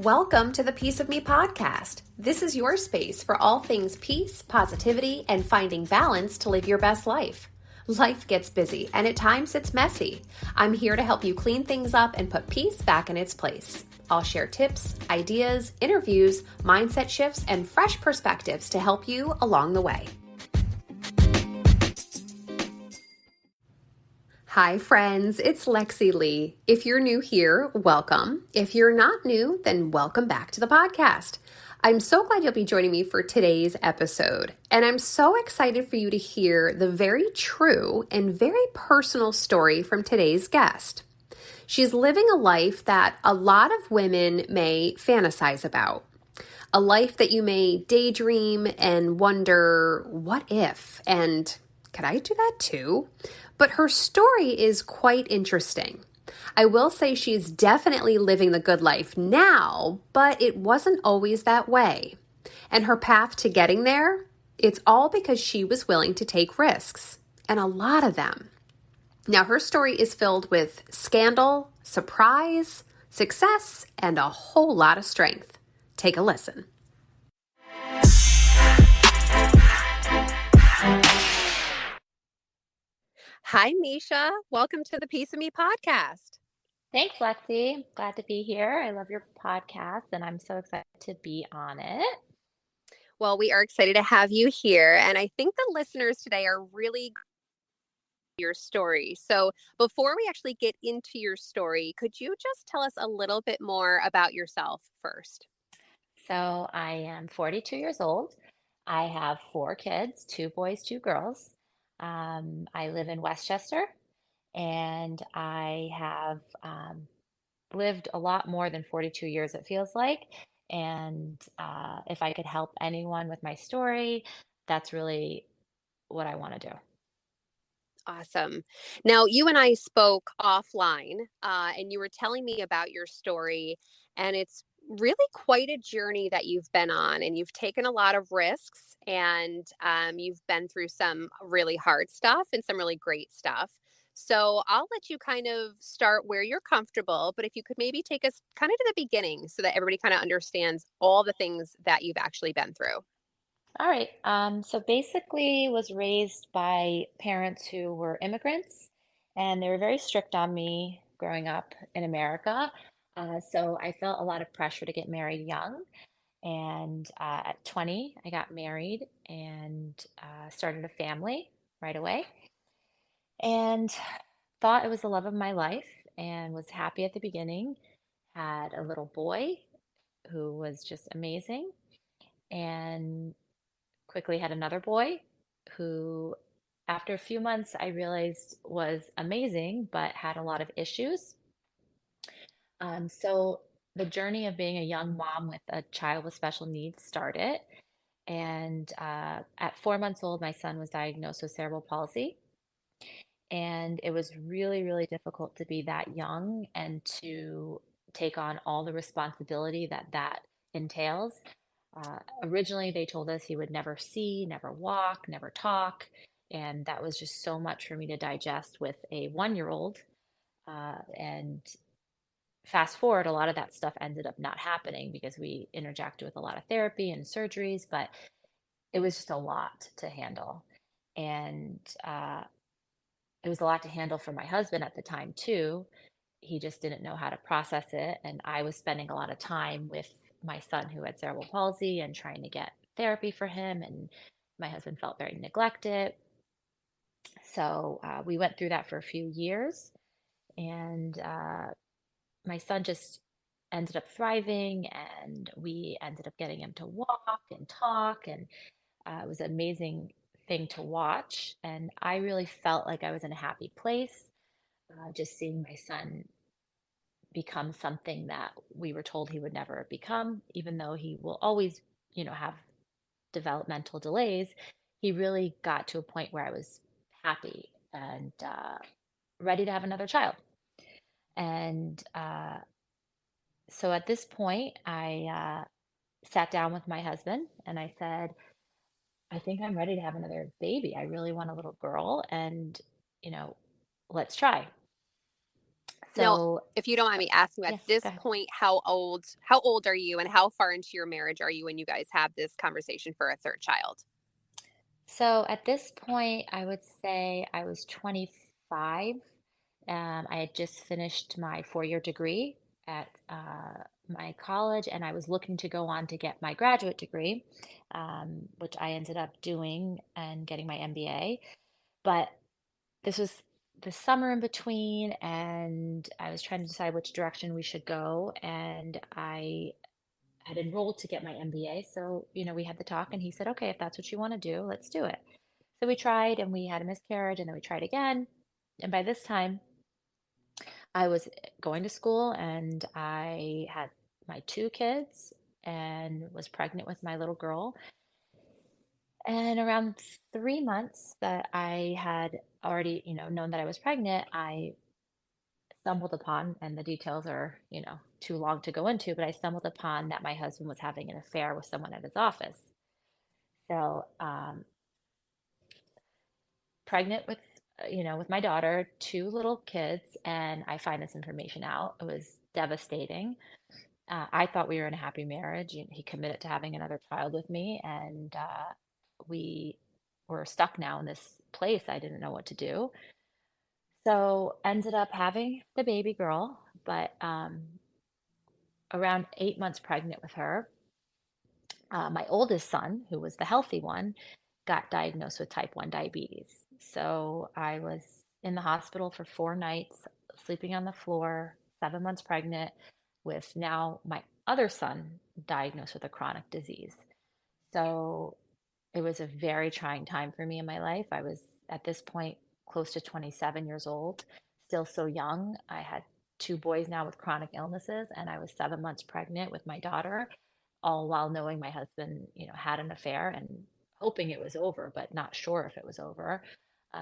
Welcome to the Peace of Me podcast. This is your space for all things peace, positivity, and finding balance to live your best life. Life gets busy, and at times it's messy. I'm here to help you clean things up and put peace back in its place. I'll share tips, ideas, interviews, mindset shifts, and fresh perspectives to help you along the way. Hi friends, it's Lexi Lee. If you're new here, welcome. If you're not new, then welcome back to the podcast. I'm so glad you'll be joining me for today's episode, and I'm so excited for you to hear the very true and very personal story from today's guest. She's living a life that a lot of women may fantasize about. A life that you may daydream and wonder, what if? And could I do that too? But her story is quite interesting. I will say she's definitely living the good life now, but it wasn't always that way. And her path to getting there, it's all because she was willing to take risks, and a lot of them. Now, her story is filled with scandal, surprise, success, and a whole lot of strength. Take a listen. Hi, Meesha. Welcome to the Peace of Me podcast. Thanks, Lexi. Glad to be here. I love your podcast, and I'm so excited to be on it. Well, we are excited to have you here, and I think the listeners today are really your story. So before we actually get into your story, could you just tell us a little bit more about yourself first? So I am 42 years old. I have four kids, two boys, two girls. I live in Westchester, and I have lived a lot more than 42 years, it feels like. And if I could help anyone with my story, that's really what I want to do. Awesome. Now, you and I spoke offline, and you were telling me about your story, and it's really quite a journey that you've been on, and you've taken a lot of risks, and you've been through some really hard stuff and some really great stuff. So I'll let you kind of start where you're comfortable, but if you could maybe take us kind of to the beginning so that everybody kind of understands all the things that you've actually been through. All right. So basically was raised by parents who were immigrants, and they were very strict on me growing up in America. So I felt a lot of pressure to get married young. And at 20, I got married and started a family right away, and thought it was the love of my life and was happy at the beginning. Had a little boy who was just amazing, and quickly had another boy who, after a few months, I realized was amazing, but had a lot of issues. So the journey of being a young mom with a child with special needs started. And at 4 months old, my son was diagnosed with cerebral palsy. And it was really, really difficult to be that young and to take on all the responsibility that that entails. Originally, they told us he would never see, never walk, never talk. And that was just so much for me to digest with a 1 year old. And fast forward, a lot of that stuff ended up not happening because we interjected with a lot of therapy and surgeries, but it was just a lot to handle. And it was a lot to handle for my husband at the time, too. He just didn't know how to process it. And I was spending a lot of time with my son who had cerebral palsy and trying to get therapy for him. And my husband felt very neglected. So we went through that for a few years. And my son just ended up thriving. And we ended up getting him to walk and talk. And it was an amazing thing to watch. And I really felt like I was in a happy place, just seeing my son become something that we were told he would never become, even though he will always, have developmental delays. He really got to a point where I was happy and ready to have another child. And so at this point, I sat down with my husband and I said, I think I'm ready to have another baby. I really want a little girl, and, let's try. Now, So, if you don't mind me asking, at yes, this go ahead. point, how old are you and how far into your marriage are you when you guys have this conversation for a third child? So at this point, I would say I was 25. I had just finished my 4-year degree at my college, and I was looking to go on to get my graduate degree, which I ended up doing and getting my MBA. But this was the summer in between, and I was trying to decide which direction we should go. And I had enrolled to get my MBA. So, we had the talk, and he said, okay, if that's what you want to do, let's do it. So we tried, and we had a miscarriage, and then we tried again. And by this time, I was going to school, and I had my two kids and was pregnant with my little girl. And around 3 months that I had already, known that I was pregnant, I stumbled upon, and the details are, too long to go into, but I stumbled upon that my husband was having an affair with someone at his office. So, pregnant with, with my daughter, two little kids, and I find this information out. It was devastating. I thought we were in a happy marriage. He committed to having another child with me, and we were stuck now in this place. I didn't know what to do. So ended up having the baby girl, but around 8 months pregnant with her, my oldest son, who was the healthy one, got diagnosed with type 1 diabetes. So I was in the hospital for 4 nights, sleeping on the floor, 7 months pregnant, with now my other son diagnosed with a chronic disease. So it was a very trying time for me in my life. I was at this point close to 27 years old, still so young. I had two boys now with chronic illnesses, and I was 7 months pregnant with my daughter, all while knowing my husband, had an affair and hoping it was over, but not sure if it was over.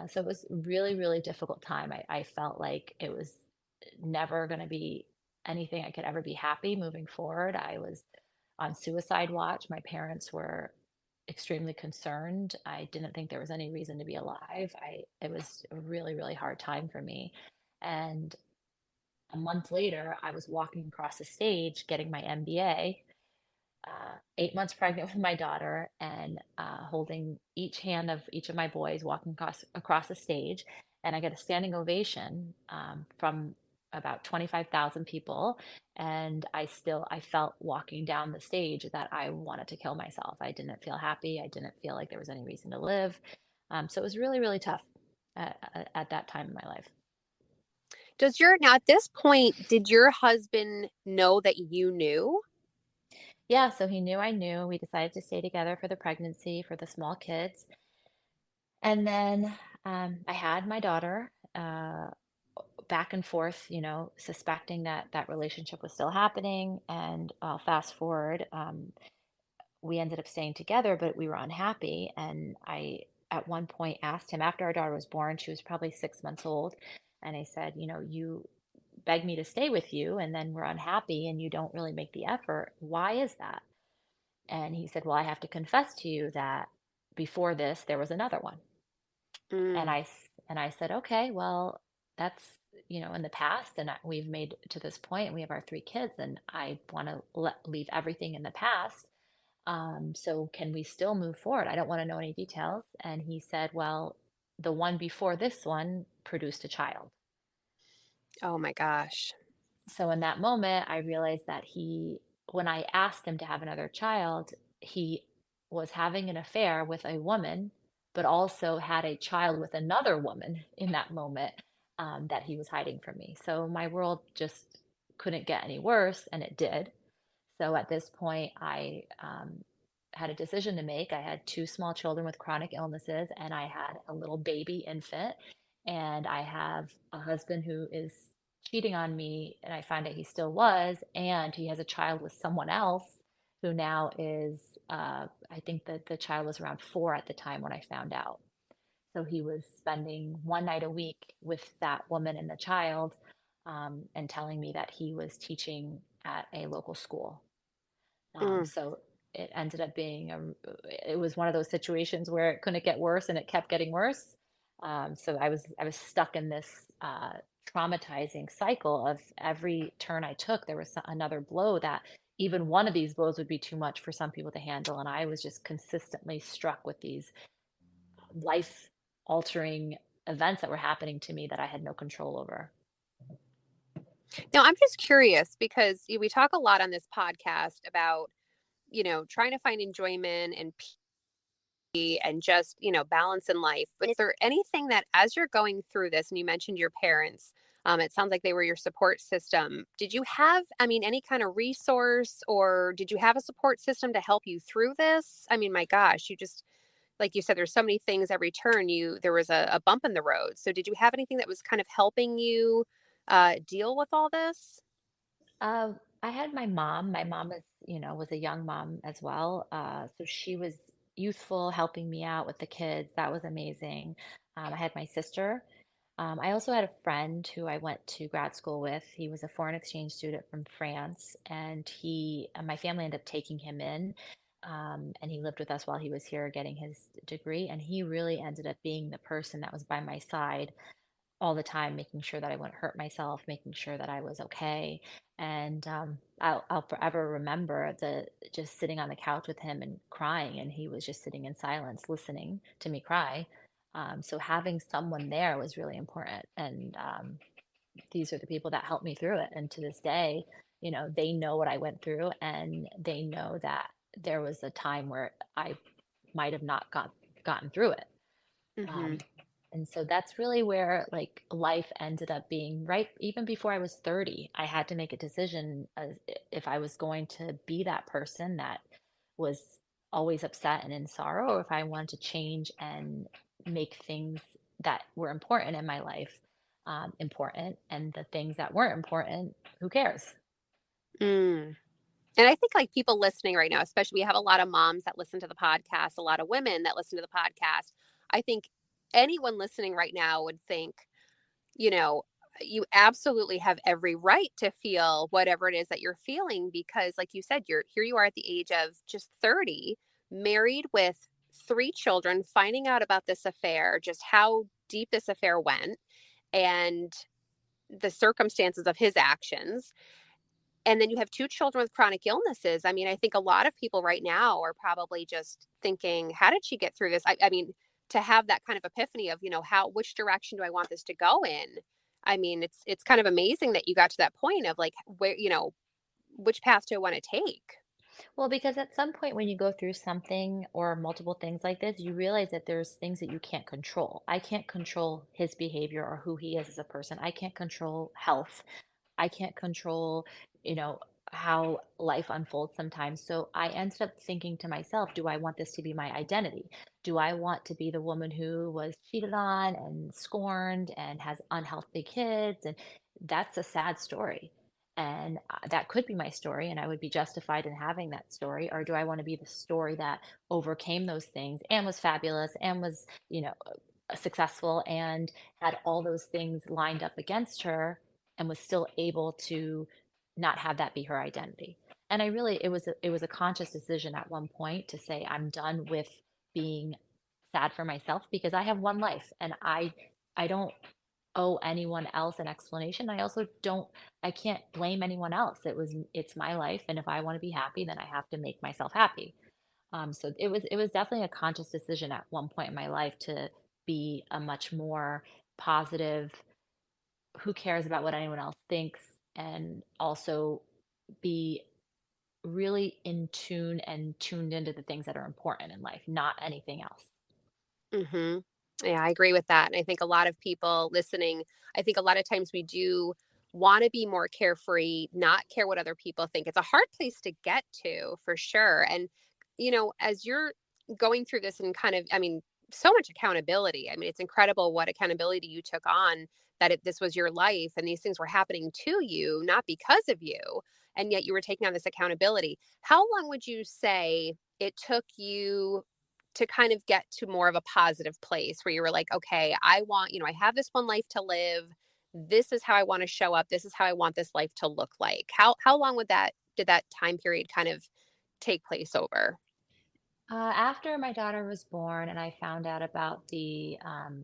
So it was really, really difficult time. I felt like it was never going to be anything I could ever be happy moving forward. I was on suicide watch. My parents were extremely concerned. I didn't think there was any reason to be alive. It was a really, really hard time for me. And a month later, I was walking across the stage getting my MBA, 8 months pregnant with my daughter, and holding each hand of each of my boys, walking across the stage. And I got a standing ovation from about 25,000 people. And I felt walking down the stage that I wanted to kill myself. I didn't feel happy. I didn't feel like there was any reason to live. So it was really, really tough at that time in my life. Now at this point, did your husband know that you knew? Yeah, so he knew I knew. We decided to stay together for the pregnancy, for the small kids. And then I had my daughter, back and forth, suspecting that that relationship was still happening. And fast forward, we ended up staying together, but we were unhappy. And I, at one point, asked him after our daughter was born, she was probably 6 months old. And I said, you beg me to stay with you, and then we're unhappy, and you don't really make the effort. Why is that? And he said, well, I have to confess to you that before this, there was another one. And Mm. I said, okay, well, that's, in the past, and we've made to this point, and we have our three kids, and I want to leave everything in the past. So can we still move forward? I don't want to know any details. And he said, well, the one before this one produced a child. Oh my gosh. So in that moment, I realized that when I asked him to have another child, he was having an affair with a woman, but also had a child with another woman in that moment, that he was hiding from me. So my world just couldn't get any worse, and it did. So at this point, I had a decision to make. I had two small children with chronic illnesses, and I had a little baby infant. And I have a husband who is cheating on me, and I find that he still was. And he has a child with someone else who now is, I think that the child was around 4 at the time when I found out. So he was spending one night a week with that woman and the child, and telling me that he was teaching at a local school. Mm. So it ended up being it was one of those situations where it couldn't get worse, and it kept getting worse. So I was stuck in this traumatizing cycle of every turn I took, there was another blow that even one of these blows would be too much for some people to handle. And I was just consistently struck with these life altering events that were happening to me that I had no control over. Now, I'm just curious because we talk a lot on this podcast about, trying to find enjoyment and peace and just, balance in life. But is there anything that as you're going through this, and you mentioned your parents, it sounds like they were your support system. Did you have, any kind of resource, or did you have a support system to help you through this? I mean, my gosh, you just, like you said, there's so many things every turn. There was a bump in the road. So did you have anything that was kind of helping you deal with all this? Uh, I had my mom. My mom was a young mom as well. So she was youthful, helping me out with the kids. That was amazing. I had my sister. I also had a friend who I went to grad school with. He was a foreign exchange student from France, and my family ended up taking him in. And he lived with us while he was here getting his degree. And he really ended up being the person that was by my side all the time, making sure that I wouldn't hurt myself, making sure that I was okay. And I'll forever remember the just sitting on the couch with him and crying, and he was just sitting in silence, listening to me cry. So having someone there was really important, and these are the people that helped me through it. And to this day, they know what I went through, and they know that there was a time where I might have not gotten through it. Mm-hmm. Um, and so that's really where like life ended up being right. Even before I was 30, I had to make a decision as if I was going to be that person that was always upset and in sorrow, or if I wanted to change and make things that were important in my life important, and the things that weren't important, who cares? Mm. And I think like people listening right now, especially we have a lot of moms that listen to the podcast, a lot of women that listen to the podcast. I think anyone listening right now would think, you know, you absolutely have every right to feel whatever it is that you're feeling because like you said, you are at the age of just 30, married with three children, finding out about this affair, just how deep this affair went and the circumstances of his actions. And then you have two children with chronic illnesses. I mean, I think a lot of people right now are probably just thinking, how did she get through this? I mean, to have that kind of epiphany of, which direction do I want this to go in? I mean, it's kind of amazing that you got to that point of like, where, which path do I want to take? Well, because at some point when you go through something or multiple things like this, you realize that there's things that you can't control. I can't control his behavior or who he is as a person. I can't control health. I can't control, you know, how life unfolds sometimes. So I ended up thinking to myself, do I want this to be my identity? Do I want to be the woman who was cheated on and scorned and has unhealthy kids? And that's a sad story. And that could be my story, and I would be justified in having that story. Or do I want to be the story that overcame those things and was fabulous and was, successful and had all those things lined up against her and was still able to not have that be her identity. And I really it was a conscious decision at one point to say I'm done with being sad for myself because I have one life, and I don't owe anyone else an explanation. I can't blame anyone else. It's my life, and if I want to be happy, then I have to make myself happy. So it was definitely a conscious decision at one point in my life to be a much more positive, who cares about what anyone else thinks, and also be really in tune and tuned into the things that are important in life, not anything else. Hmm. Yeah, I agree with that. And I think a lot of people listening, I think a lot of times we do want to be more carefree, not care what other people think. It's a hard place to get to for sure. And, as you're going through this and kind of, I mean, so much accountability. I mean, it's incredible what accountability you took on that this was your life and these things were happening to you, not because of you. And yet you were taking on this accountability. How long would you say it took you to kind of get to more of a positive place where you were like, okay, I have this one life to live. This is how I want to show up. This is how I want this life to look like. How long did that time period kind of take place over? After my daughter was born and I found out about the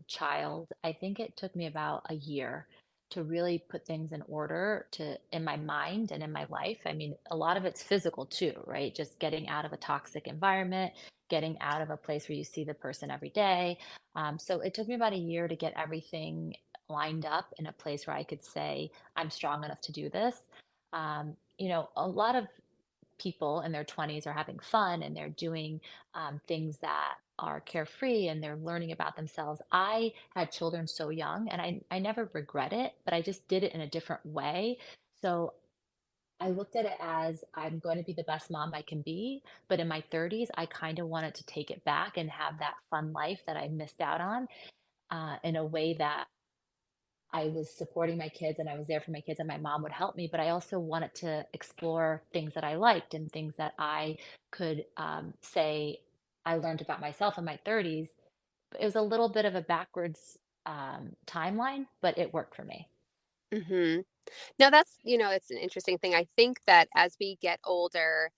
child, I think it took me about a year to really put things in order to in my mind and in my life. I mean, a lot of it's physical too, right? Just getting out of a toxic environment, getting out of a place where you see the person every day. So it took me about a year to get everything lined up in a place where I could say, I'm strong enough to do this. A lot of people in their 20s are having fun and they're doing things that are carefree and they're learning about themselves. I had children so young and I never regret it, but I just did it in a different way. So I looked at it as I'm going to be the best mom I can be. But in my 30s, I kind of wanted to take it back and have that fun life that I missed out on in a way that I was supporting my kids and I was there for my kids and my mom would help me, but I also wanted to explore things that I liked and things that I could say I learned about myself in my 30s. It was a little bit of a backwards timeline, but it worked for me. Mhm. No, it's an interesting thing. I think that as we get older,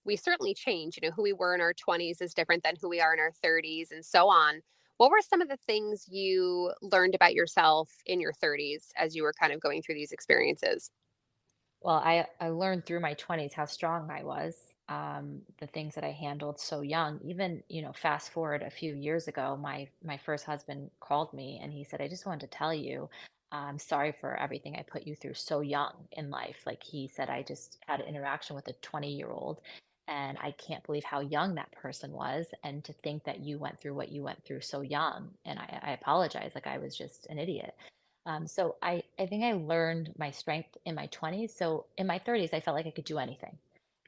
we certainly change. Who we were in our 20s is different than who we are in our 30s and so on. What were some of the things you learned about yourself in your 30s as you were kind of going through these experiences? Well, I learned through my 20s how strong I was, the things that I handled so young. Even, fast forward a few years ago, my first husband called me and he said, I just wanted to tell you, I'm sorry for everything I put you through so young in life. Like he said, I just had an interaction with a 20-year-old and I can't believe how young that person was. And to think that you went through what you went through so young. And I apologize. Like I was just an idiot. So I think I learned my strength in my 20s. So in my 30s, I felt like I could do anything.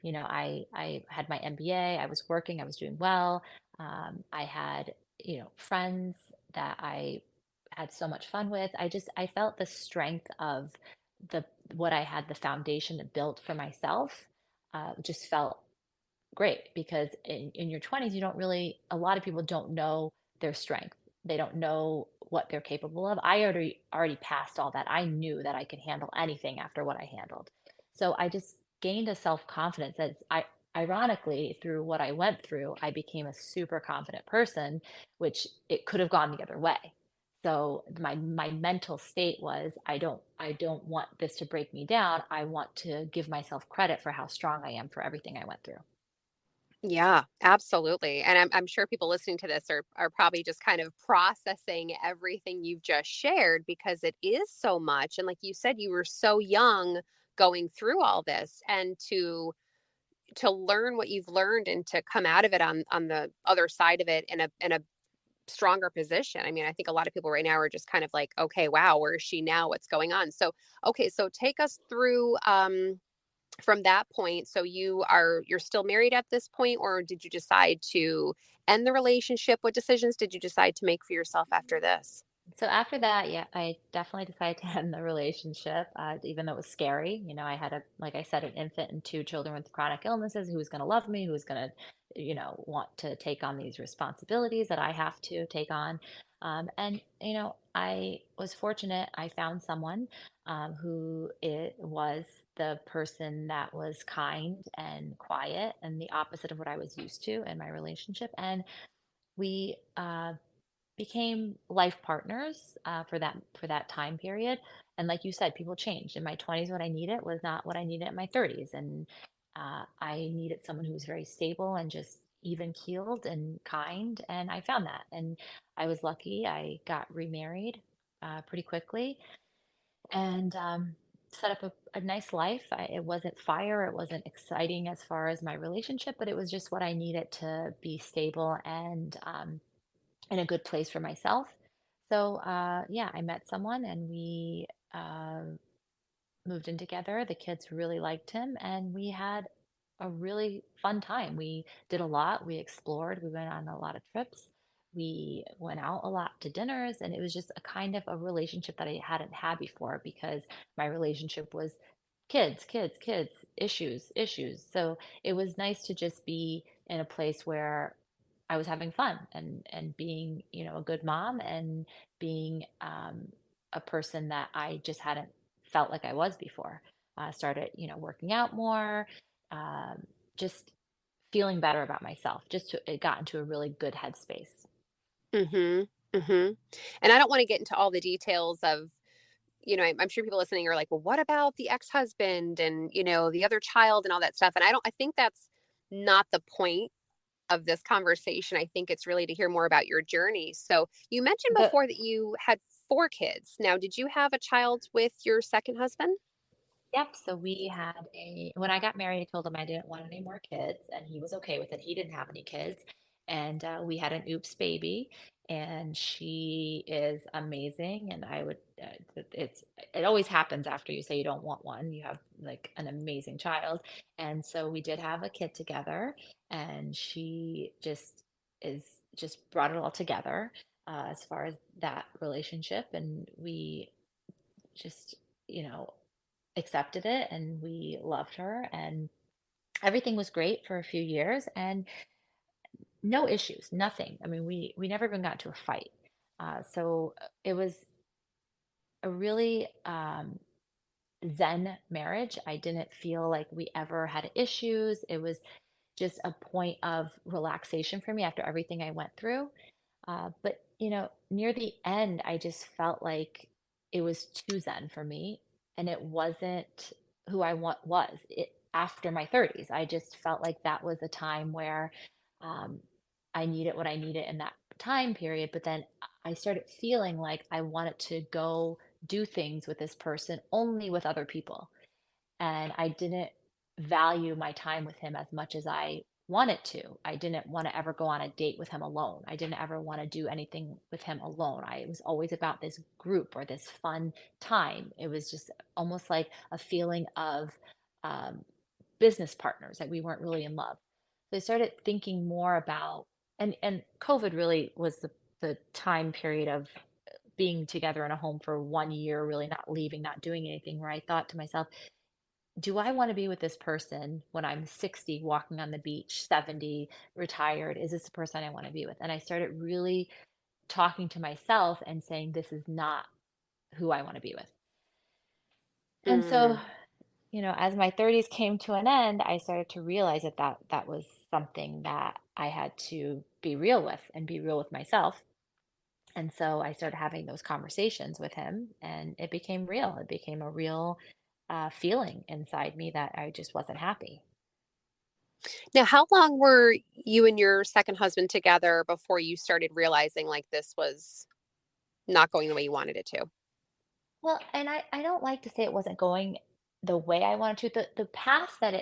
I had my MBA, I was working, I was doing well. I had, friends that I had so much fun with. I felt the strength of the what I had the foundation built for myself. Just felt great because in your 20s, you don't really, a lot of people don't know their strength. They don't know what they're capable of. I already passed all that. I knew that I could handle anything after what I handled. So I just gained a self-confidence that ironically through what I went through, I became a super confident person, which it could have gone the other way. So my mental state was I don't want this to break me down. I want to give myself credit for how strong I am for everything I went through. Yeah, absolutely. And I'm sure people listening to this are probably just kind of processing everything you've just shared because it is so much. And like you said, you were so young going through all this and to learn what you've learned and to come out of it on the other side of it in a stronger position. I mean, I think a lot of people right now are just kind of like, okay, wow, where is she now? What's going on? So, okay, so take us through from that point. So you're still married at this point, or did you decide to end the relationship? What decisions did you decide to make for yourself after this? So after that, yeah, I definitely decided to end the relationship, even though it was scary. I had like I said, an infant and two children with chronic illnesses. Who was going to love me? Who was going to, want to take on these responsibilities that I have to take on? And I was fortunate. I found someone who it was the person that was kind and quiet and the opposite of what I was used to in my relationship. And we became life partners for that time period. And like you said, people changed. In my 20s, what I needed was not what I needed in my 30s, and I needed someone who was very stable and just even keeled and kind. And I found that, and I was lucky. I got remarried pretty quickly and set up a nice life. It wasn't fire, it wasn't exciting as far as my relationship, but it was just what I needed to be stable and in a good place for myself. So, yeah, I met someone and we moved in together. The kids really liked him and we had a really fun time. We did a lot. We explored. We went on a lot of trips. We went out a lot to dinners, and it was just a kind of a relationship that I hadn't had before because my relationship was kids, kids, kids, issues, issues. So it was nice to just be in a place where I was having fun and being, a good mom and being a person that I just hadn't felt like I was before. Started, working out more, just feeling better about myself. It got into a really good headspace. Mhm. Mhm. And I don't wanna get into all the details of, I'm sure people listening are like, "Well, what about the ex-husband and, the other child and all that stuff?" And I think that's not the point of this conversation. I think it's really to hear more about your journey. So, you mentioned The before that you had 4 kids. Now, did you have a child with your second husband? Yep. So when I got married, I told him I didn't want any more kids, and he was okay with it. He didn't have any kids. And we had an oops baby, and she is amazing. And it always happens after you say you don't want one. You have like an amazing child. And so we did have a kid together, and she just brought it all together as far as that relationship. And we just, you know, accepted it and we loved her and everything was great for a few years and no issues, nothing. I mean, we never even got to a fight. It was a really zen marriage. I didn't feel like we ever had issues. It was just a point of relaxation for me after everything I went through. But near the end, I just felt like it was too zen for me, and it wasn't who I was. It after my 30s, I just felt like that was a time where um, I needed what I needed in that time period. But then I started feeling like I wanted to go do things with this person only with other people, and I didn't value my time with him as much as I wanted to. I didn't want to ever go on a date with him alone. I didn't ever want to do anything with him alone. I it was always about this group or this fun time. It was just almost like a feeling of um, business partners that we weren't really in love. So I started thinking more about and COVID really was the time period of being together in a home for 1 year, really not leaving, not doing anything, where I thought to myself, do I want to be with this person when I'm 60, walking on the beach, 70, retired? Is this the person I want to be with? And I started really talking to myself and saying, this is not who I want to be with. And so, Mm. as my 30s came to an end, I started to realize that was something that I had to be real with and be real with myself. And so I started having those conversations with him, and it became real. It became a real feeling inside me that I just wasn't happy. Now, how long were you and your second husband together before you started realizing like this was not going the way you wanted it to? Well, and I don't like to say it wasn't going the way I wanted to. The path that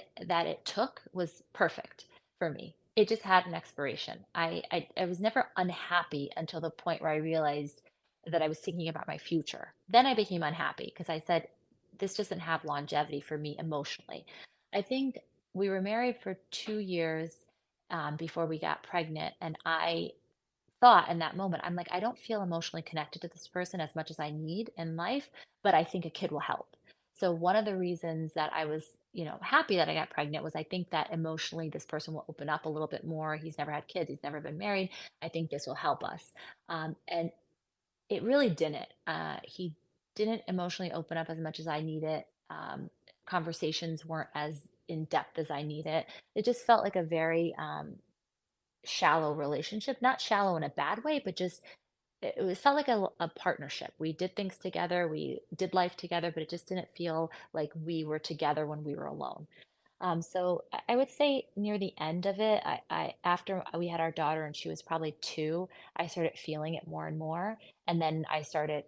it took was perfect for me. It just had an expiration. I was never unhappy until the point where I realized that I was thinking about my future. Then I became unhappy because I said, this doesn't have longevity for me emotionally. I think we were married for 2 years before we got pregnant, and I thought in that moment, I'm like, I don't feel emotionally connected to this person as much as I need in life, but I think a kid will help. So one of the reasons that I was, happy that I got pregnant was I think that emotionally this person will open up a little bit more. He's never had kids, he's never been married. I think this will help us. And it really didn't. He didn't emotionally open up as much as I needed. Conversations weren't as in depth as I needed. It just felt like a very shallow relationship, not shallow in a bad way, but just it felt like a partnership. We did things together, we did life together, but it just didn't feel like we were together when we were alone. So I would say near the end of it, I after we had our daughter and she was probably 2, I started feeling it more and more, and then I started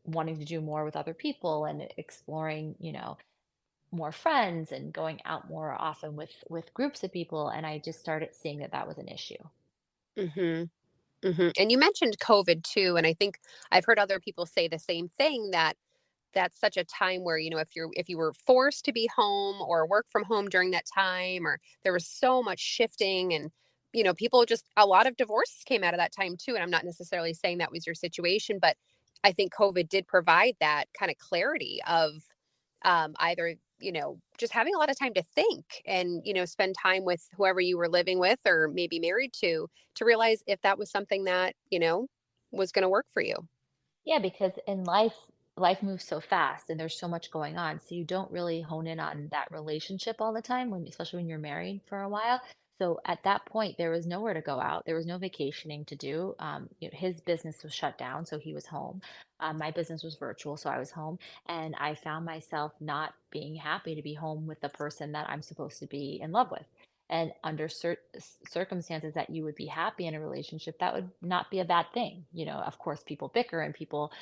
wanting to do more with other people and exploring, more friends and going out more often with groups of people, and I just started seeing that that was an issue. Mhm. Mhm. And you mentioned COVID too, and I think I've heard other people say the same thing, that that's such a time where, if you were forced to be home or work from home during that time, or there was so much shifting, and people, just a lot of divorces came out of that time too. And I'm not necessarily saying that was your situation, but I think COVID did provide that kind of clarity of either, just having a lot of time to think and, spend time with whoever you were living with or maybe married to realize if that was something that, was going to work for you. Yeah, because in life moves so fast and there's so much going on. So you don't really hone in on that relationship all the time when especially when you're married for a while. So at that point, there was nowhere to go out. There was no vacationing to do. His business was shut down, so he was home. My business was virtual, so I was home. And I found myself not being happy to be home with the person that I'm supposed to be in love with. And under circumstances that you would be happy in a relationship, that would not be a bad thing. Of course, people bicker and people,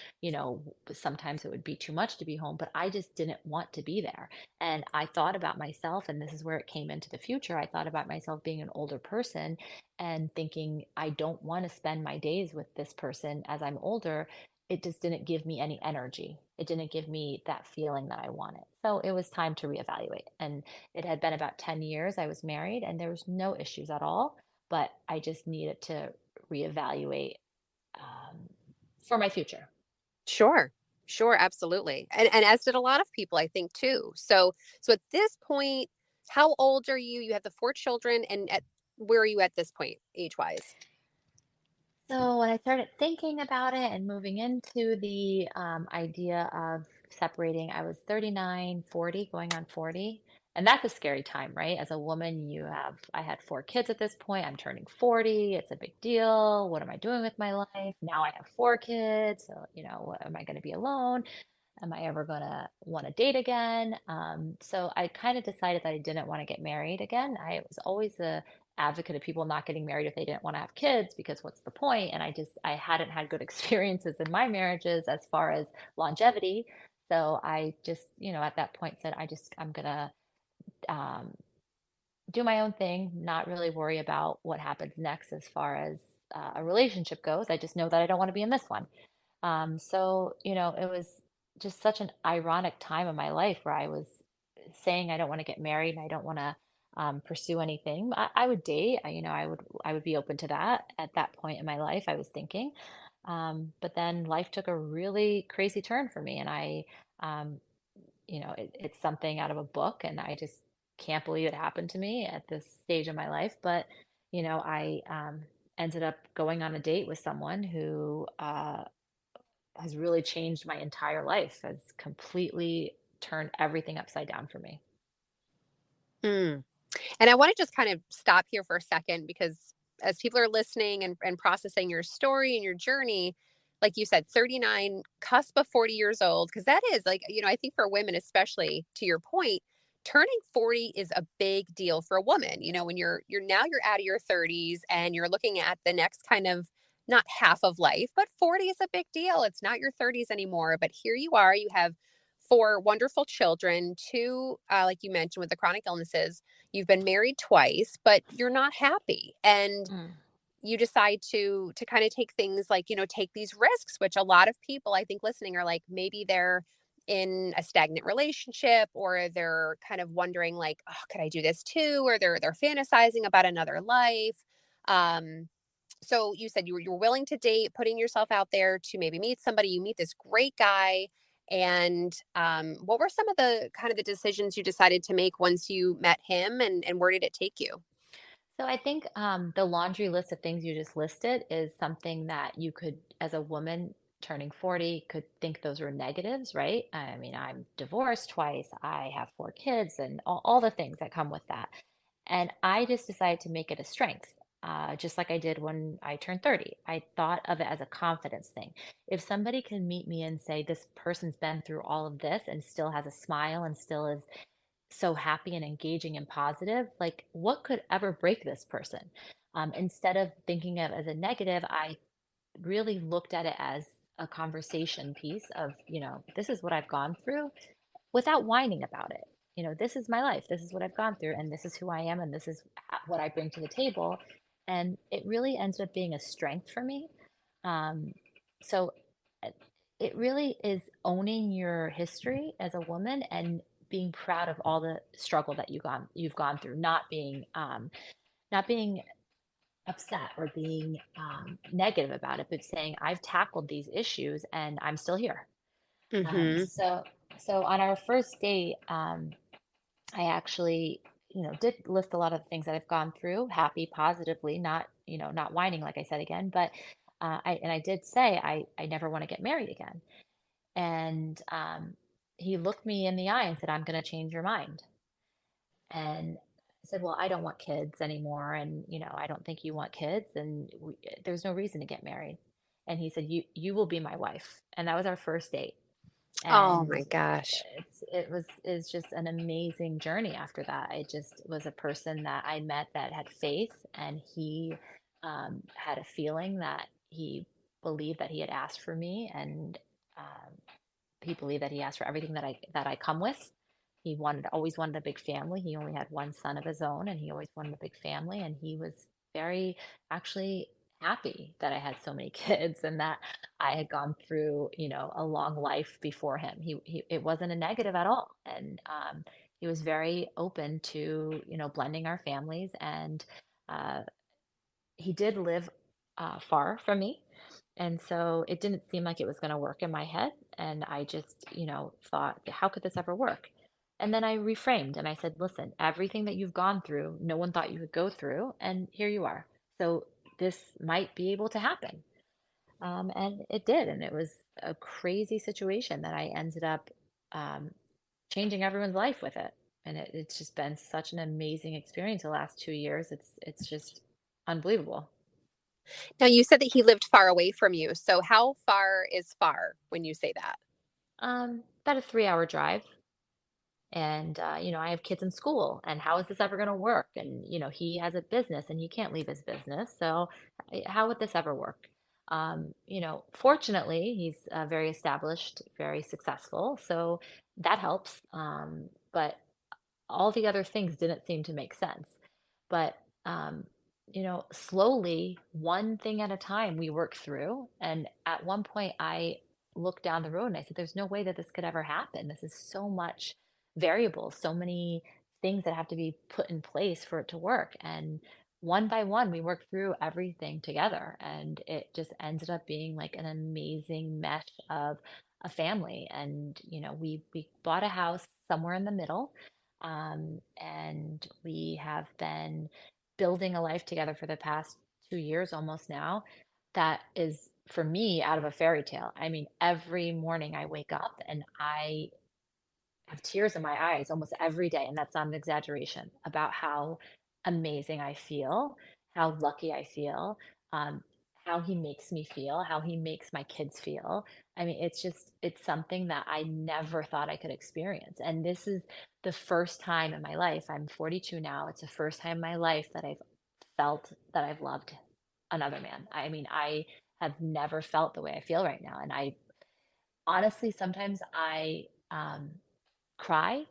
sometimes it would be too much to be home, but I just didn't want to be there. And I thought about myself, and this is where it came into the future. I thought about myself being an older person and thinking, I don't want to spend my days with this person as I'm older. It just didn't give me any energy. It didn't give me that feeling that I wanted. So it was time to reevaluate. And it had been about 10 years I was married, and there was no issues at all. But I just needed to reevaluate um, for my future. Sure. Sure, absolutely. And as did a lot of people, I think too. So at this point, how old are you? You have the four children, and at where are you at this point age-wise? So when I started thinking about it and moving into the idea of separating, I was 39, 40, going on 40. And that's a scary time, right? As a woman, I had four kids at this point. I'm turning 40. It's a big deal. What am I doing with my life? Now I have four kids. So, what, am I going to be alone? Am I ever going to want to date again? So I kind of decided that I didn't want to get married again. I was always the advocate of people not getting married if they didn't want to have kids because what's the point? And I hadn't had good experiences in my marriages as far as longevity. So I just, at that point said, I'm going to um, do my own thing, not really worry about what happens next as far as a relationship goes. I just know that I don't want to be in this one. So, it was just such an ironic time in my life where I was saying I don't want to get married and I don't want to pursue anything. I would date, I would be open to that at that point in my life, I was thinking. But then life took a really crazy turn for me and um, it's something out of a book and I just can't believe it happened to me at this stage of my life. But, I ended up going on a date with someone who, has really changed my entire life, has completely turned everything upside down for me. Mm. And I want to just kind of stop here for a second because as people are listening and processing your story and your journey, like you said, 39, cusp of 40 years old, because that is like, I think for women, especially to your point, turning 40 is a big deal for a woman. When you're out of your 30s and you're looking at the next kind of not half of life, but 40 is a big deal. It's not your 30s anymore. But here you are, you have four wonderful children, two, like you mentioned, with the chronic illnesses. You've been married twice, but you're not happy. And Mm. you decide to kind of take things like, take these risks, which a lot of people I think listening are like, maybe they're in a stagnant relationship or they're kind of wondering like, oh, could I do this too? Or they're fantasizing about another life. Um, so you said you were willing to date, putting yourself out there to maybe meet somebody. You meet this great guy, and what were some of the kind of the decisions you decided to make once you met him, and where did it take you? So I think the laundry list of things you just listed is something that you could, as a woman turning 40, could think those were negatives, right? I mean, I'm divorced twice, I have four kids, and all the things that come with that. And I just decided to make it a strength, just like I did when I turned 30. I thought of it as a confidence thing. If somebody can meet me and say, this person's been through all of this and still has a smile and still is so happy and engaging and positive, like what could ever break this person? Instead of thinking of it as a negative, I really looked at it as a conversation piece of, this is what I've gone through without whining about it. This is my life. This is what I've gone through, and this is who I am, and this is what I bring to the table. And it really ends up being a strength for me. So uh, it really is owning your history as a woman and being proud of all the struggle that you've gone through, not being upset or being negative about it, but saying I've tackled these issues and I'm still here. Um, Mm-hmm. so so on our first date, I actually, did list a lot of the things that I've gone through, happy, positively, not whining, like I said again, but I did say I never want to get married again. And he looked me in the eye and said, I'm going to change your mind. And I said, well, I don't want kids anymore. And, I don't think you want kids. And there's no reason to get married. And he said, you will be my wife. And that was our first date. Oh And my gosh. it's just an amazing journey after that. It just was a person that I met that had faith, and he had a feeling that he believed that he had asked for me, and um, he believed that he asked for everything that I come with. He always wanted a big family. He only had one son of his own, and he always wanted a big family. And he was very actually happy that I had so many kids and that I had gone through, a long life before him. It wasn't a negative at all, and he was very open to, blending our families. And uh, he did live far from me. And so it didn't seem like it was going to work in my head. And I just, thought, how could this ever work? And then I reframed and I said, listen, everything that you've gone through, no one thought you would go through. And here you are. So this might be able to happen. And it did. And it was a crazy situation that I ended up um, changing everyone's life with it. And it's just been such an amazing experience the last 2 years. It's just unbelievable. Now, you said that he lived far away from you. So how far is far when you say that? About a 3 hour drive. And, I have kids in school, and how is this ever going to work? And, he has a business and he can't leave his business. So how would this ever work? Fortunately, he's very established, very successful. So that helps. But all the other things didn't seem to make sense. But, um, slowly, one thing at a time, we worked through. And at one point, I looked down the road and I said, there's no way that this could ever happen. This is so much variables, so many things that have to be put in place for it to work. And one by one, we worked through everything together. And it just ended up being like an amazing mesh of a family. And, we bought a house somewhere in the middle, and we have been building a life together for the past 2 years almost now. That is, for me, out of a fairy tale. I mean, every morning I wake up and I have tears in my eyes almost every day. And that's not an exaggeration about how amazing I feel, how lucky I feel, um, how he makes me feel, how he makes my kids feel. I mean, it's something that I never thought I could experience. And this is the first time in my life, I'm 42 now. It's the first time in my life that I've felt that I've loved another man. I mean, I have never felt the way I feel right now. And I honestly, sometimes I, cry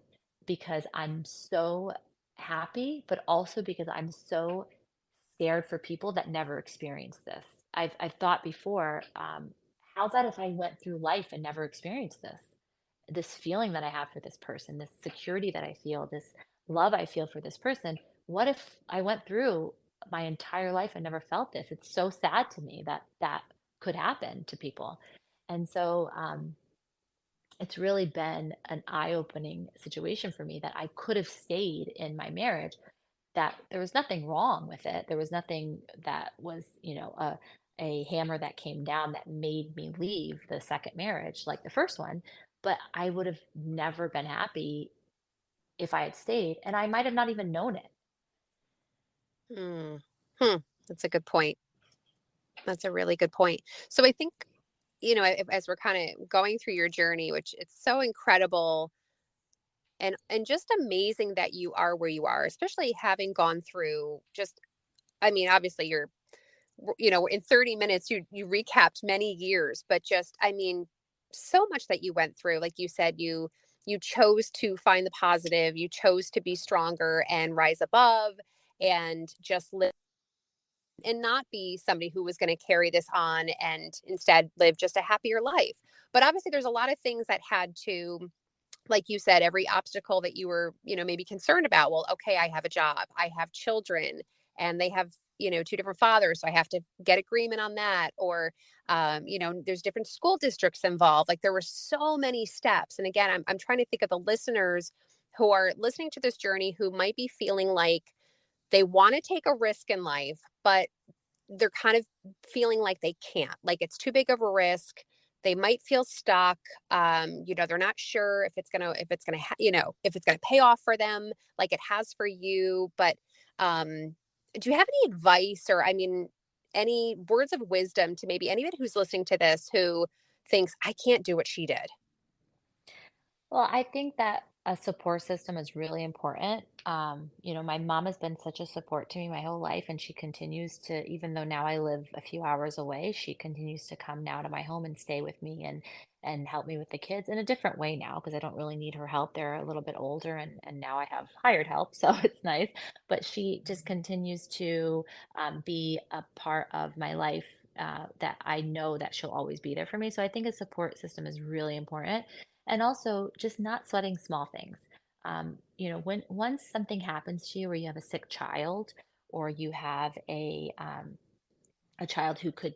because I'm so happy, but also because I'm so scared for people that never experienced this. I've thought before, how about if I went through life and never experienced this? This feeling that I have for this person, this security that I feel, this love I feel for this person. What if I went through my entire life and never felt this? It's so sad to me that that could happen to people. And so, it's really been an eye-opening situation for me that I could have stayed in my marriage, that there was nothing wrong with it. There was nothing that was, a hammer that came down that made me leave the second marriage like the first one. But I would have never been happy if I had stayed, and I might have not even known it. Hmm. Hmm. That's a good point. That's a really good point. So I think, as we're kind of going through your journey, which it's so incredible and just amazing that you are where you are, especially having gone through just, I mean, obviously in 30 minutes you recapped many years, but just, I mean, so much that you went through. Like you said, you chose to find the positive, you chose to be stronger and rise above and just live and not be somebody who was going to carry this on and instead live just a happier life. But obviously there's a lot of things that had to, like you said, every obstacle that you were, maybe concerned about. Well, okay, I have a job, I have children, and they have, two different fathers. So I have to get agreement on that. Or, there's different school districts involved. Like there were so many steps. And again, I'm trying to think of the listeners who are listening to this journey who might be feeling like they want to take a risk in life, but they're kind of feeling like they can't, like it's too big of a risk. they might feel stuck. They're not sure if it's gonna pay off for them like it has for you. But do you have any advice, or I mean, any words of wisdom to maybe anybody who's listening to this who thinks I can't do what she did? Well, I think that a support system is really important. My mom has been such a support to me my whole life, and she continues to, even though now I live a few hours away, she continues to come now to my home and stay with me and help me with the kids in a different way now because I don't really need her help. They're a little bit older, and now I have hired help, so it's nice. But she just continues to be a part of my life. That I know that she'll always be there for me. So I think a support system is really important, and also just not sweating small things. When once something happens to you, or you have a sick child, or you have a child who could,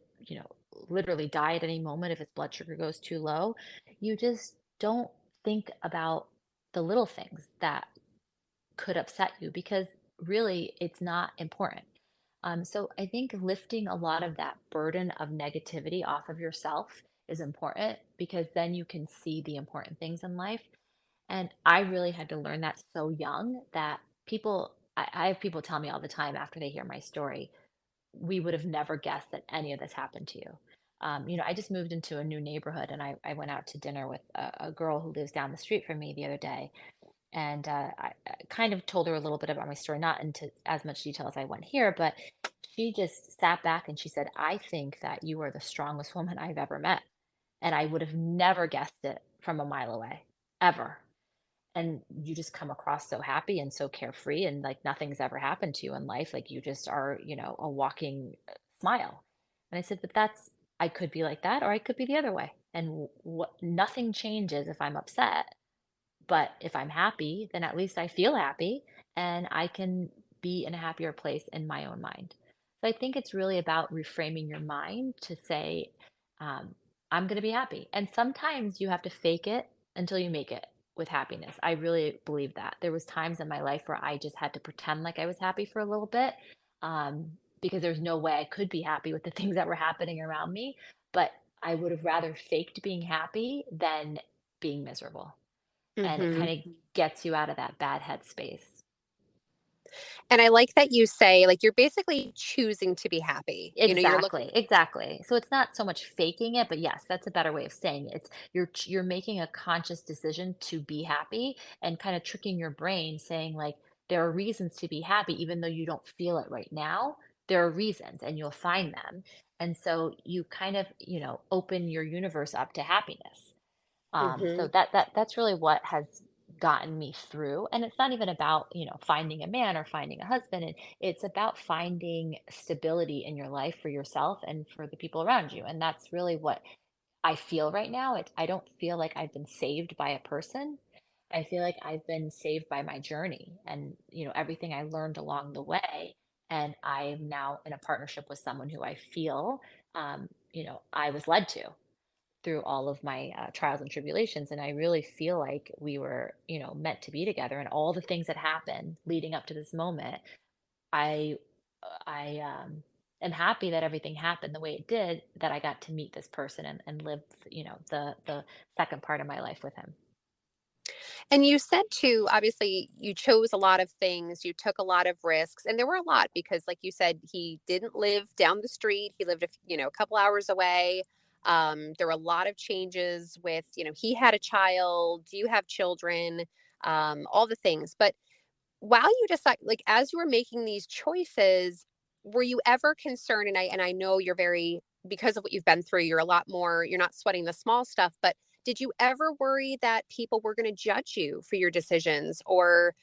literally die at any moment if its blood sugar goes too low, you just don't think about the little things that could upset you because really it's not important. So I think lifting a lot of that burden of negativity off of yourself is important because then you can see the important things in life. And I really had to learn that so young that I have people tell me all the time after they hear my story, we would have never guessed that any of this happened to you. I just moved into a new neighborhood and I went out to dinner with a girl who lives down the street from me the other day. And I kind of told her a little bit about my story, not into as much detail as I went here, but she just sat back and she said, I think that you are the strongest woman I've ever met. And I would have never guessed it from a mile away, ever. And you just come across so happy and so carefree, and like nothing's ever happened to you in life. Like you just are, a walking smile. And I said, but I could be like that, or I could be the other way. And nothing changes if I'm upset, but if I'm happy, then at least I feel happy and I can be in a happier place in my own mind. So I think it's really about reframing your mind to say, um, I'm going to be happy. And sometimes you have to fake it until you make it with happiness. I really believe that. There was times in my life where I just had to pretend like I was happy for a little bit, because there's no way I could be happy with the things that were happening around me. But I would have rather faked being happy than being miserable, and it Hmm. kind of gets you out of that bad headspace. And I like that you say, like, you're basically choosing to be happy. You're looking. Exactly, exactly. So it's not so much faking it, but yes, that's a better way of saying it. It's you're making a conscious decision to be happy and kind of tricking your brain saying like there are reasons to be happy even though you don't feel it right now. There are reasons and you'll find them. And so you kind of, open your universe up to happiness. So Hmm. that's really what has gotten me through. And it's not even about, finding a man or finding a husband. It's about finding stability in your life for yourself and for the people around you. And that's really what I feel right now. I don't feel like I've been saved by a person. I feel like I've been saved by my journey and, everything I learned along the way. And I'm now in a partnership with someone who I feel, I was led to through all of my trials and tribulations. And I really feel like we were, meant to be together. And all the things that happened leading up to this moment, I, I am happy that everything happened the way it did. That I got to meet this person and live, the second part of my life with him. And you said too, obviously, you chose a lot of things, you took a lot of risks, and there were a lot because, like you said, he didn't live down the street. He lived, a couple hours away. There were a lot of changes with, he had a child, you have children, all the things. But while you decide, like, as you were making these choices, were you ever concerned? And I know you're very, because of what you've been through, you're a lot more, you're not sweating the small stuff, but did you ever worry that people were going to judge you for your decisions, or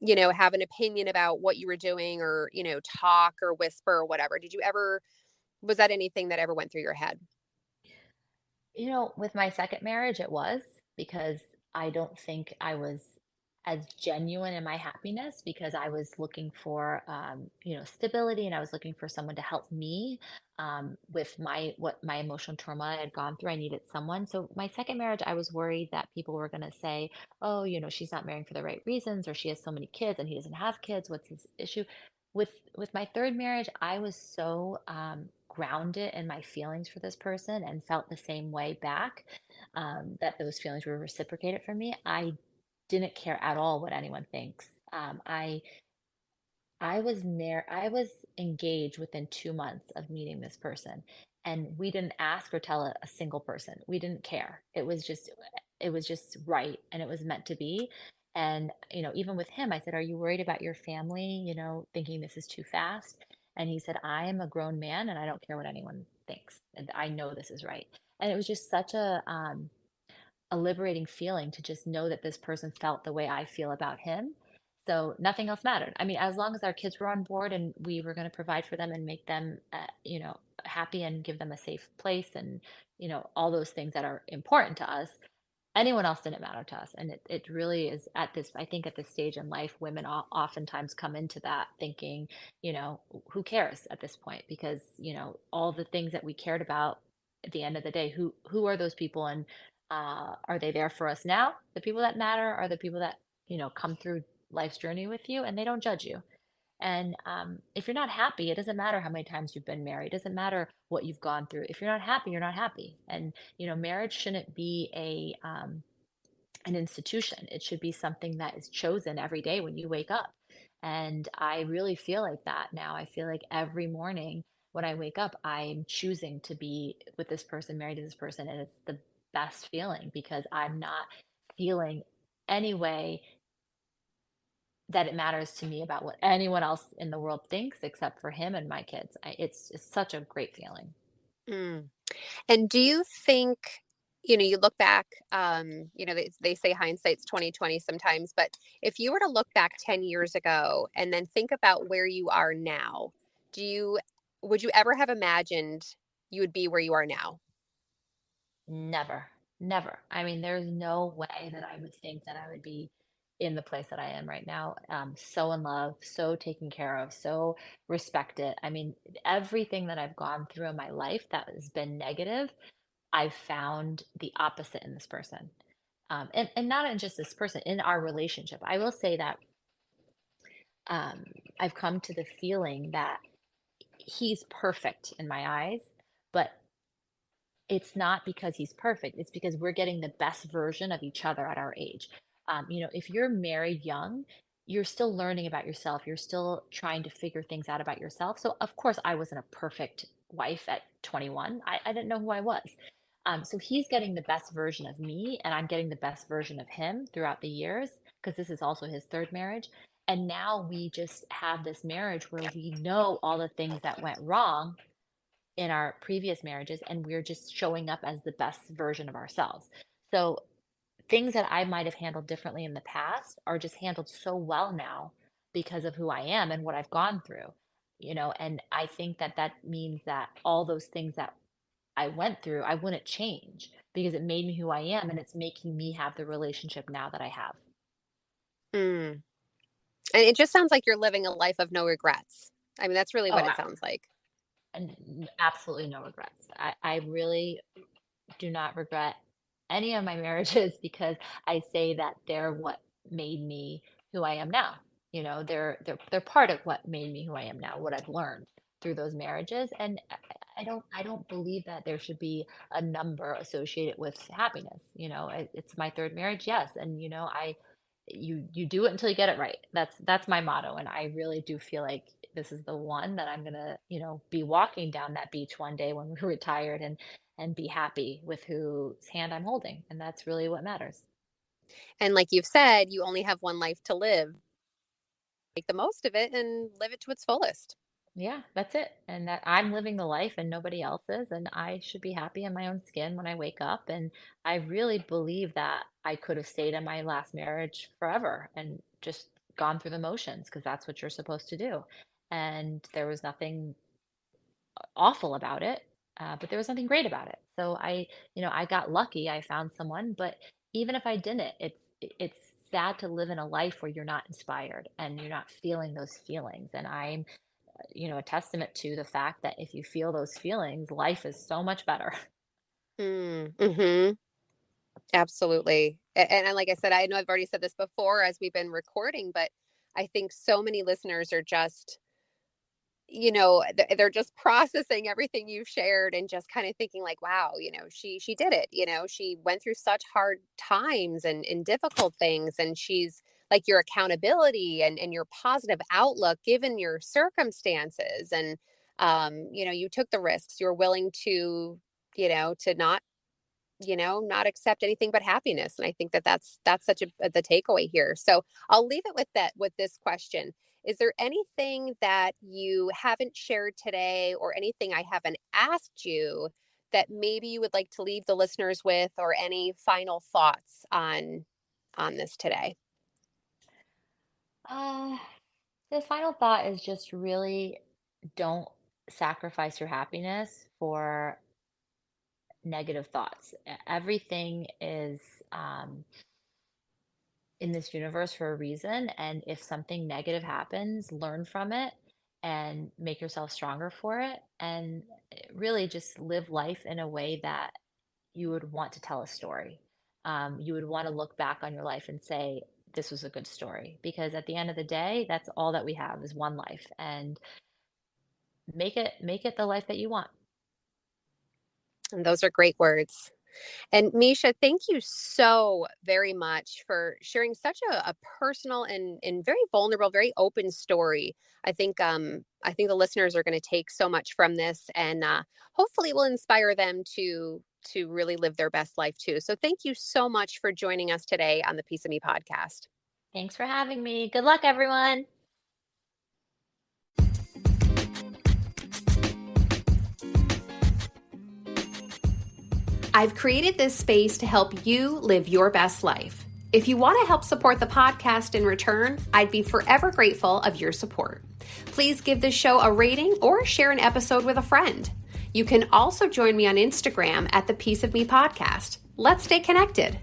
have an opinion about what you were doing, or talk or whisper or whatever? Did you ever, was that anything that ever went through your head? With my second marriage, it was because I don't think I was as genuine in my happiness because I was looking for, stability, and I was looking for someone to help me with what my emotional trauma I had gone through. I needed someone. So my second marriage, I was worried that people were going to say, "Oh, she's not marrying for the right reasons, or she has so many kids and he doesn't have kids. What's his issue?" With my third marriage, I was so grounded in my feelings for this person and felt the same way back, that those feelings were reciprocated from me, I didn't care at all what anyone thinks. I was engaged within 2 months of meeting this person, and we didn't ask or tell a single person. We didn't care. It was just right, and it was meant to be. And, even with him, I said, "Are you worried about your family, thinking this is too fast?" And he said, "I am a grown man, and I don't care what anyone thinks, and I know this is right." And it was just such a liberating feeling to just know that this person felt the way I feel about him. So nothing else mattered. I mean, as long as our kids were on board and we were going to provide for them and make them, happy and give them a safe place and, all those things that are important to us, anyone else didn't matter to us. And it really is at this, I think at this stage in life, women oftentimes come into that thinking, you know, who cares at this point? Because, all the things that we cared about at the end of the day, who are those people, and are they there for us now? The people that matter are the people that, come through life's journey with you and they don't judge you. And if you're not happy, it doesn't matter how many times you've been married. It doesn't matter what you've gone through. If you're not happy, you're not happy. And marriage shouldn't be a an institution. It should be something that is chosen every day when you wake up. And I really feel like that now. I feel like every morning when I wake up, I'm choosing to be with this person, married to this person, and it's the best feeling because I'm not feeling any way that it matters to me about what anyone else in the world thinks except for him and my kids. It's such a great feeling. Mm. And do you think, you look back, they say hindsight's 2020 sometimes, but if you were to look back 10 years ago and then think about where you are now, do you, would you ever have imagined you would be where you are now? Never, never. I mean, there's no way that I would think that I would be in the place that I am right now. So in love, so taken care of, so respected. I mean, everything that I've gone through in my life that has been negative, I've found the opposite in this person. And not in just this person, in our relationship. I will say that um, I've come to the feeling that he's perfect in my eyes, but it's not because he's perfect. It's because we're getting the best version of each other at our age. If you're married young, you're still learning about yourself. You're still trying to figure things out about yourself. So, of course, I wasn't a perfect wife at 21. I didn't know who I was. So he's getting the best version of me, and I'm getting the best version of him throughout the years because this is also his third marriage. And now we just have this marriage where we know all the things that went wrong in our previous marriages, and we're just showing up as the best version of ourselves. So things that I might have handled differently in the past are just handled so well now because of who I am and what I've gone through. And I think that that means that all those things that I went through, I wouldn't change because it made me who I am, and it's making me have the relationship now that I have. Mm. And it just sounds like you're living a life of no regrets. I mean, that's really Oh, what it sounds like. and absolutely no regrets. I really do not regret any of my marriages because I say that they're what made me who I am now. They're part of what made me who I am now, what I've learned through those marriages. And I don't believe that there should be a number associated with happiness. It's my third marriage, yes. And you do it until you get it right. That's my motto. And I really do feel like this is the one that I'm gonna, be walking down that beach one day when we're retired and be happy with whose hand I'm holding. And that's really what matters. And like you've said, you only have one life to live. Make the most of it and live it to its fullest. Yeah, that's it. And that I'm living the life and nobody else is. And I should be happy in my own skin when I wake up. And I really believe that I could have stayed in my last marriage forever and just gone through the motions because that's what you're supposed to do. And there was nothing awful about it, but there was something great about it. So I got lucky. I found someone, but even if I didn't, it's sad to live in a life where you're not inspired and you're not feeling those feelings. And I'm, a testament to the fact that if you feel those feelings, life is so much better. Mm-hmm. Absolutely. And like I said, I know I've already said this before as we've been recording, but I think so many listeners are just, they're just processing everything you've shared and just kind of thinking like, wow, she did it. She went through such hard times and difficult things, and she's like your accountability and your positive outlook given your circumstances. And you took the risks. You're willing to, to not accept anything but happiness. And I think that that's such the takeaway here. So I'll leave it with this question. Is there anything that you haven't shared today, or anything I haven't asked you that maybe you would like to leave the listeners with, or any final thoughts on this today? Uh, the final thought is just really don't sacrifice your happiness for negative thoughts. Everything is in this universe for a reason. And if something negative happens, learn from it and make yourself stronger for it. And really just live life in a way that you would want to tell a story. You would want to look back on your life and say, this was a good story. Because at the end of the day, that's all that we have is one life. And make it the life that you want. And those are great words. And Meesha, thank you so very much for sharing such a personal and very vulnerable, very open story. I think the listeners are going to take so much from this, and hopefully will inspire them to really live their best life too. So thank you so much for joining us today on the Piece of Me podcast. Thanks for having me. Good luck, everyone. I've created this space to help you live your best life. If you want to help support the podcast in return, I'd be forever grateful of your support. Please give this show a rating or share an episode with a friend. You can also join me on Instagram at the Piece of Me podcast. Let's stay connected.